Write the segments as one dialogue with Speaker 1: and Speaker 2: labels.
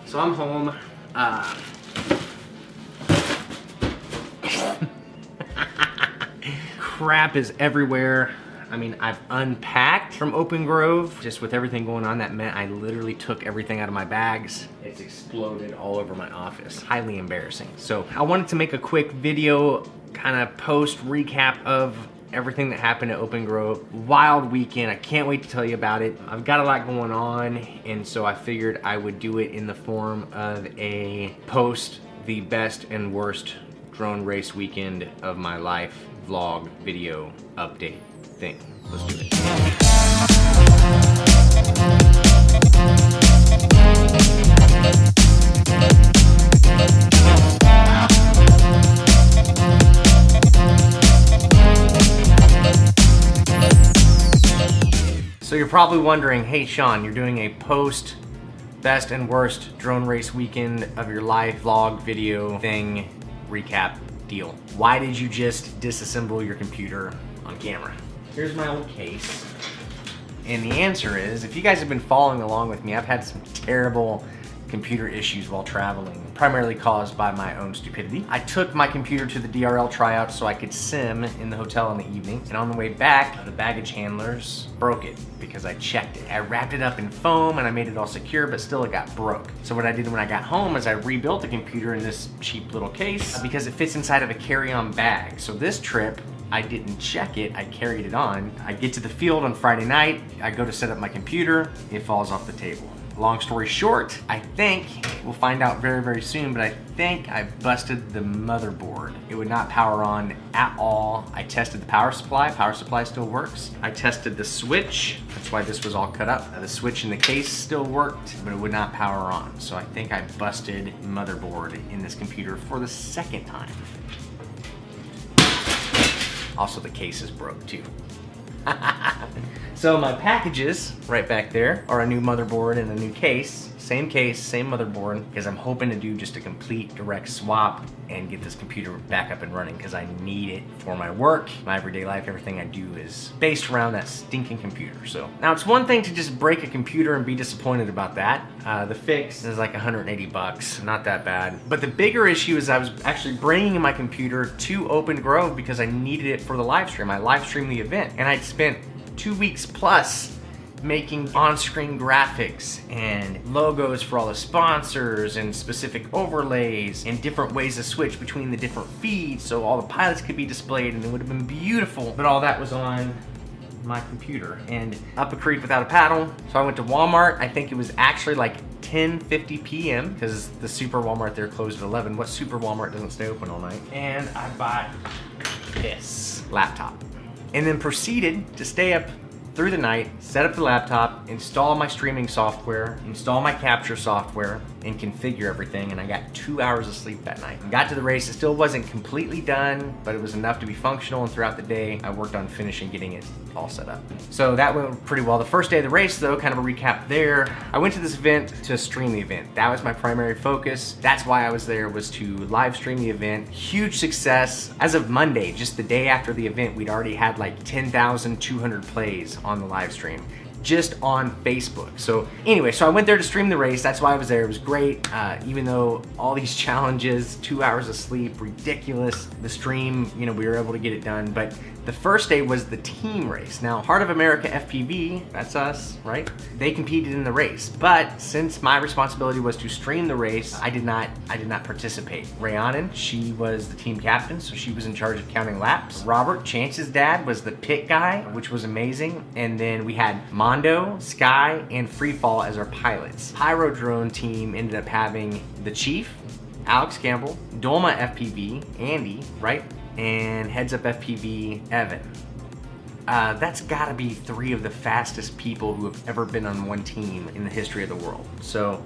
Speaker 1: So I'm home. Crap is everywhere. I mean, I've unpacked from Open Grove. Just with everything going on, that meant I literally took everything out of my bags. It's exploded all over my office. Highly embarrassing. So I wanted to make a quick video, kind of post recap of everything that happened at Open Grove. Wild weekend. I can't wait to tell you about it. I've got a lot going on, and so I figured I would do it in the form of a post the best and worst drone race weekend of my life vlog video update thing. Let's do it. So you're probably wondering, hey Sean, you're doing a post best and worst drone race weekend of your life vlog video thing recap deal. Why did you just disassemble your computer on camera? Here's my old case. And the answer is, if you guys have been following along with me, I've had some terrible computer issues while traveling, primarily caused by my own stupidity. I took my computer to the DRL tryout so I could sim in the hotel in the evening, and on the way back, the baggage handlers broke it because I checked it. I wrapped it up in foam and I made it all secure, but still it got broke. So what I did when I got home is I rebuilt the computer in this cheap little case because it fits inside of a carry-on bag. So this trip, I didn't check it, I carried it on. I get to the field on Friday night, I go to set up my computer, it falls off the table. Long story short, I think, we'll find out very, very soon, but I think I busted the motherboard. It would not power on at all. I tested the power supply still works. I tested the switch, that's why this was all cut up. The switch in the case still worked, but it would not power on. So I think I busted motherboard in this computer for the second time. Also, the case is broke too. So my packages right back there are a new motherboard and a new case, same motherboard, because I'm hoping to do just a complete direct swap and get this computer back up and running because I need it for my work, my everyday life. Everything I do is based around that stinking computer. So now it's one thing to just break a computer and be disappointed about that. The fix is like 180 bucks, not that bad. But the bigger issue is I was actually bringing my computer to Open Grove because I needed it for the live stream. I live streamed the event and I'd spent 2 weeks plus making on-screen graphics and logos for all the sponsors and specific overlays and different ways to switch between the different feeds so all the pilots could be displayed, and it would have been beautiful. But all that was on my computer and up a creek without a paddle. So I went to Walmart. I think it was actually like 10:50 p.m. because the super Walmart there closed at 11. What super Walmart doesn't stay open all night? And I bought this laptop and then proceeded to stay up through the night, set up the laptop, install my streaming software, install my capture software, and configure everything, and I got 2 hours of sleep that night. Got to the race, it still wasn't completely done, but it was enough to be functional, and throughout the day, I worked on finishing getting it all set up. So that went pretty well. The first day of the race though, kind of a recap there, I went to this event to stream the event. That was my primary focus. That's why I was there, was to live stream the event. Huge success. As of Monday, just the day after the event, we'd already had like 10,200 plays on the live stream, just on Facebook. So anyway, so I went there to stream the race. That's why I was there. It was great. Even though all these challenges, 2 hours of sleep, ridiculous. The stream, you know, we were able to get it done. But the first day was the team race. Now, Heart of America FPV, that's us, right? They competed in the race. But since my responsibility was to stream the race, I did not participate. Rhiannon, she was the team captain, so she was in charge of counting laps. Robert, Chance's dad, was the pit guy, which was amazing. And then we had Mondo, Sky, and Freefall as our pilots. Pyro Drone team ended up having the Chief, Alex Campbell, Dolma FPV, Andy, right? And Heads Up FPV, Evan. That's gotta be 3 of the fastest people who have ever been on one team in the history of the world. So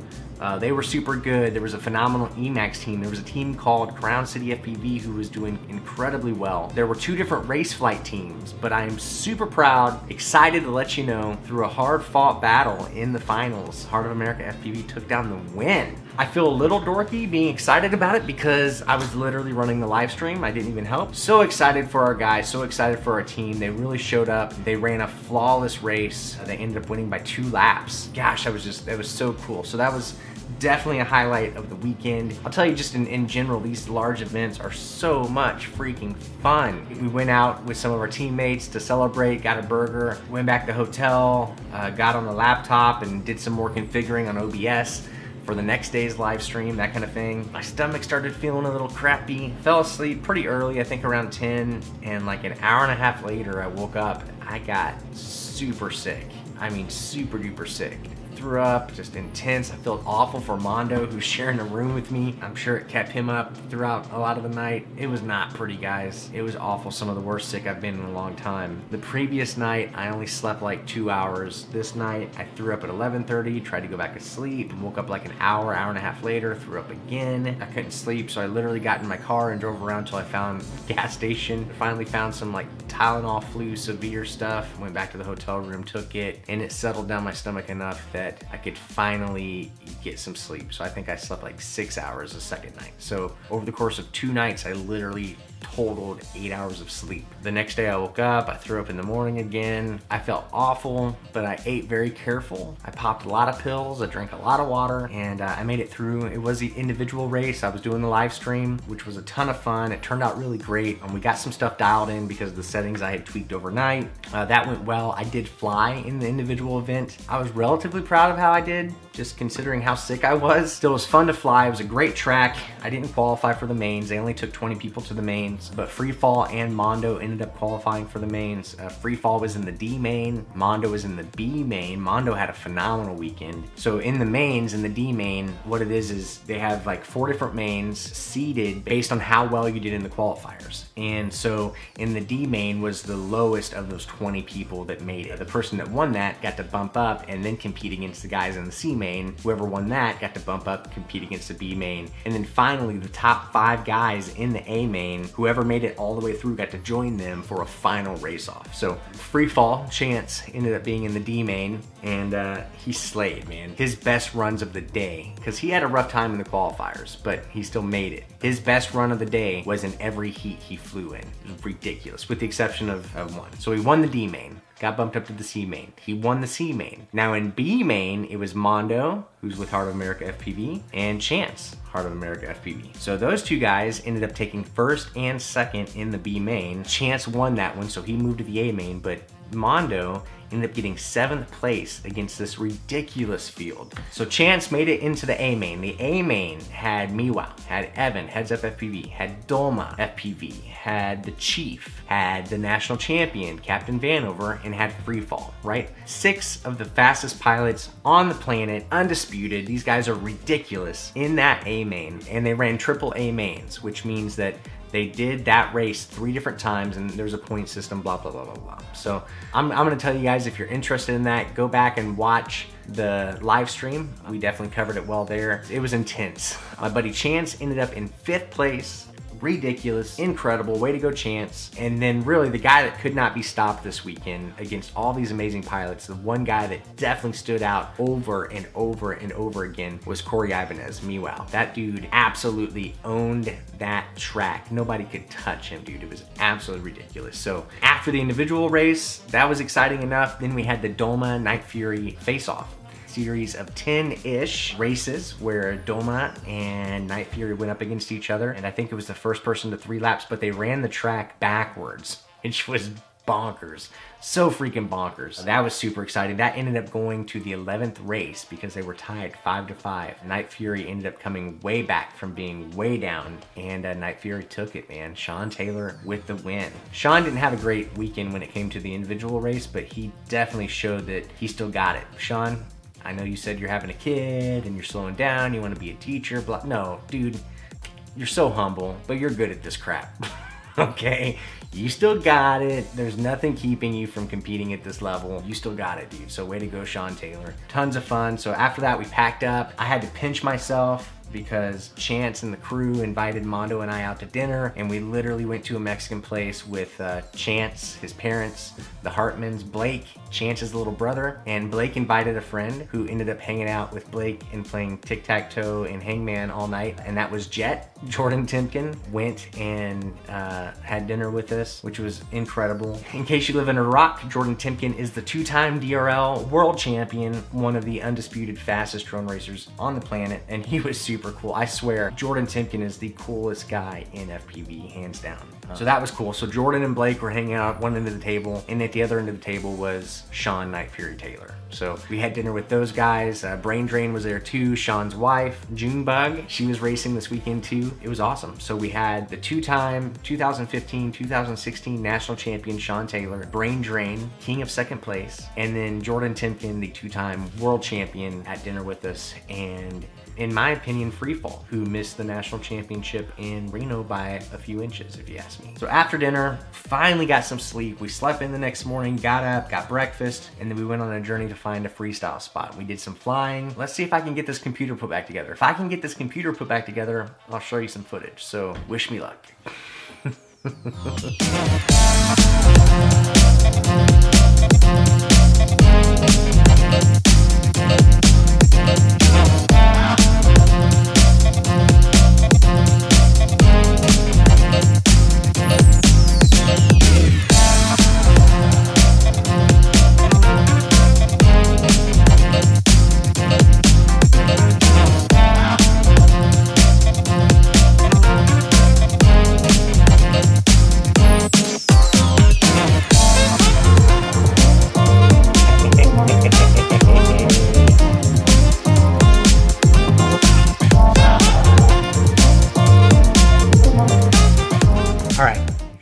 Speaker 1: they were super good. There was a phenomenal Emacs team. There was a team called Crown City FPV who was doing incredibly well. There were 2 different race flight teams, but I am super proud, excited to let you know, through a hard fought battle in the finals, Heart of America FPV took down the win. I feel a little dorky being excited about it because I was literally running the live stream. I didn't even help. So excited for our guys, so excited for our team. They really showed up. They ran a flawless race. They ended up winning by 2 laps. Gosh, it was so cool. So that was definitely a highlight of the weekend. I'll tell you just in general, these large events are so much freaking fun. We went out with some of our teammates to celebrate, got a burger, went back to the hotel, got on the laptop and did some more configuring on OBS for the next day's live stream, that kind of thing. My stomach started feeling a little crappy. Fell asleep pretty early, I think around 10, and like an hour and a half later I woke up. I got super sick. I mean super duper sick. Threw up, just intense. I felt awful for Mondo, who's sharing a room with me. I'm sure it kept him up throughout a lot of the night. It was not pretty, guys. It was awful. Some of the worst sick I've been in a long time. The previous night, I only slept like 2 hours. This night, I threw up at 11:30, tried to go back to sleep, woke up like an hour and a half later, threw up again. I couldn't sleep, so I literally got in my car and drove around until I found a gas station. Finally found some like Tylenol flu severe stuff. Went back to the hotel room, took it, and it settled down my stomach enough that I could finally get some sleep. So I think I slept like 6 hours the second night. So over the course of 2 nights, I literally totaled 8 hours of sleep. The next day I woke up, I threw up in the morning again. I felt awful, but I ate very careful. I popped a lot of pills, I drank a lot of water, and I made it through. It was the individual race. I was doing the live stream, which was a ton of fun. It turned out really great. We got some stuff dialed in because of the settings I had tweaked overnight. That went well. I did fly in the individual event. I was relatively proud of how I did, just considering how sick I was. Still, it was fun to fly. It was a great track. I didn't qualify for the mains. They only took 20 people to the mains, but Free Fall and Mondo ended up qualifying for the mains. Free Fall was in the D main. Mondo was in the B main. Mondo had a phenomenal weekend. So in the mains, in the D main, what it is they have like 4 different mains seeded based on how well you did in the qualifiers. And so in the D main was the lowest of those 20 people that made it. The person that won that got to bump up and then compete against the guys in the C main. Whoever won that got to bump up, compete against the B main. And then finally, the top 5 guys in the A main, whoever made it all the way through, got to join them for a final race off. So Free Fall, Chance, ended up being in the D main, and he slayed, man. His best runs of the day, because he had a rough time in the qualifiers, but he still made it. His best run of the day was in every heat he flew in. It was ridiculous, with the exception of one. So he won the D main, got bumped up to the C main. He won the C main. Now in B main, it was Mondo, who's with Heart of America FPV, and Chance, Heart of America FPV. So those 2 guys ended up taking first and second in the B main. Chance won that one, so he moved to the A main, but Mondo ended up getting 7th place against this ridiculous field. So Chance made it into the A main. The A main had Mewow, had Evan, Heads Up FPV, had Dolma FPV, had the Chief, had the national champion, Captain Vanover, and had Free Fall, right? 6 of the fastest pilots on the planet, undisputed. These guys are ridiculous in that A main, and they ran triple A mains, which means that they did that race 3 different times, and there's a point system, blah, blah, blah, blah, blah. So I'm gonna tell you guys, if you're interested in that, go back and watch the live stream. We definitely covered it well there. It was intense. My buddy Chance ended up in 5th place. Ridiculous, incredible, way to go Chance. And then really the guy that could not be stopped this weekend against all these amazing pilots, the one guy that definitely stood out over and over and over again was Corey Ibanez, Mewow. That dude absolutely owned that track. Nobody could touch him, dude. It was absolutely ridiculous. So after the individual race, that was exciting enough. Then we had the Dolma Night Fury face-off. Series of 10-ish races where Dolma and Night Fury went up against each other, and I think it was the first person to 3 laps, but they ran the track backwards, which was bonkers. So freaking bonkers. That was super exciting. That ended up going to the 11th race because they were tied 5-5. Night Fury ended up coming way back from being way down, and Night Fury took it, man. Sean Taylor with the win. Sean didn't have a great weekend when it came to the individual race, but he definitely showed that he still got it. Sean, I know you said you're having a kid and you're slowing down, you want to be a teacher, blah. No, dude, you're so humble, but you're good at this crap. Okay? You still got it. There's nothing keeping you from competing at this level. You still got it, dude. So way to go, Sean Taylor. Tons of fun. So after that, we packed up. I had to pinch myself because Chance and the crew invited Mondo and I out to dinner, and we literally went to a Mexican place with Chance, his parents, the Hartmans, Blake, Chance's little brother, and Blake invited a friend who ended up hanging out with Blake and playing tic-tac-toe and hangman all night, and that was Jet. Jordan Timken went and had dinner with us, which was incredible. In case you live in Iraq, Jordan Timken is the two-time DRL world champion, one of the undisputed fastest drone racers on the planet, and he was super cool. I swear, Jordan Timken is the coolest guy in FPV, hands down. So that was cool. So Jordan and Blake were hanging out at one end of the table, and at the other end of the table was Sean Night Fury Taylor. So we had dinner with those guys. Brain Drain was there too, Sean's wife, Junebug. She was racing this weekend too. It was awesome. So we had the two-time 2015, 2016 national champion Sean Taylor, Brain Drain, king of second place, and then Jordan Timken, the two-time world champion, at dinner with us, and in my opinion, Freefall, who missed the national championship in Reno by a few inches, if you ask me. So after dinner, finally got some sleep. We slept in the next morning, got up, got breakfast, and then we went on a journey to find a freestyle spot. We did some flying. Let's see if I can get this computer put back together. If I can get this computer put back together, I'll show you some footage. So wish me luck.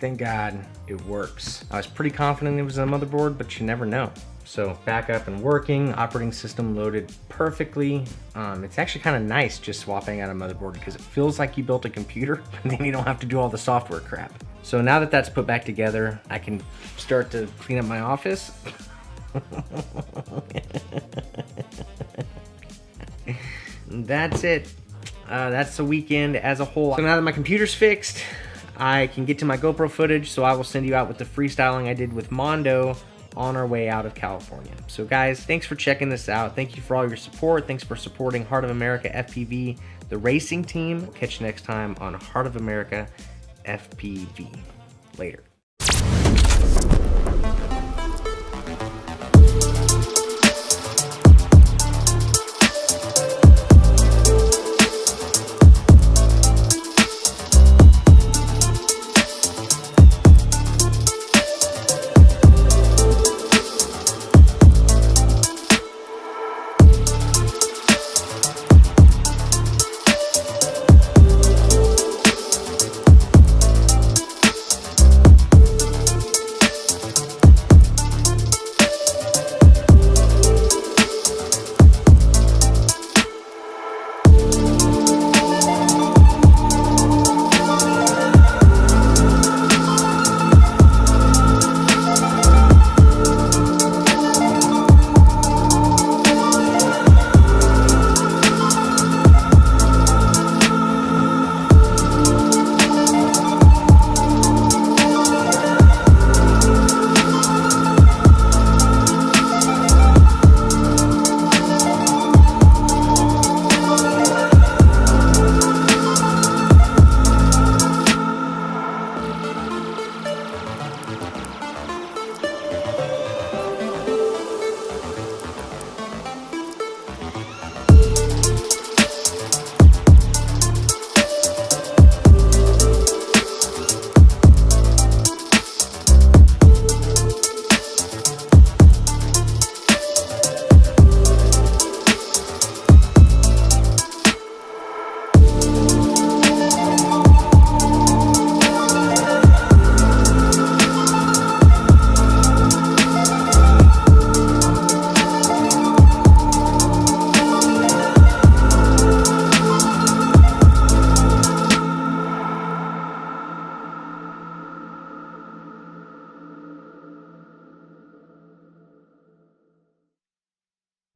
Speaker 1: Thank God it works. I was pretty confident it was a motherboard, but you never know. So back up and working, operating system loaded perfectly. It's actually kind of nice just swapping out a motherboard because it feels like you built a computer, and then you don't have to do all the software crap. So now that that's put back together, I can start to clean up my office. That's it. That's the weekend as a whole. So now that my computer's fixed, I can get to my GoPro footage, so I will send you out with the freestyling I did with Mondo on our way out of California. So guys, thanks for checking this out. Thank you for all your support. Thanks for supporting Heart of America FPV, the racing team. We'll catch you next time on Heart of America FPV. Later.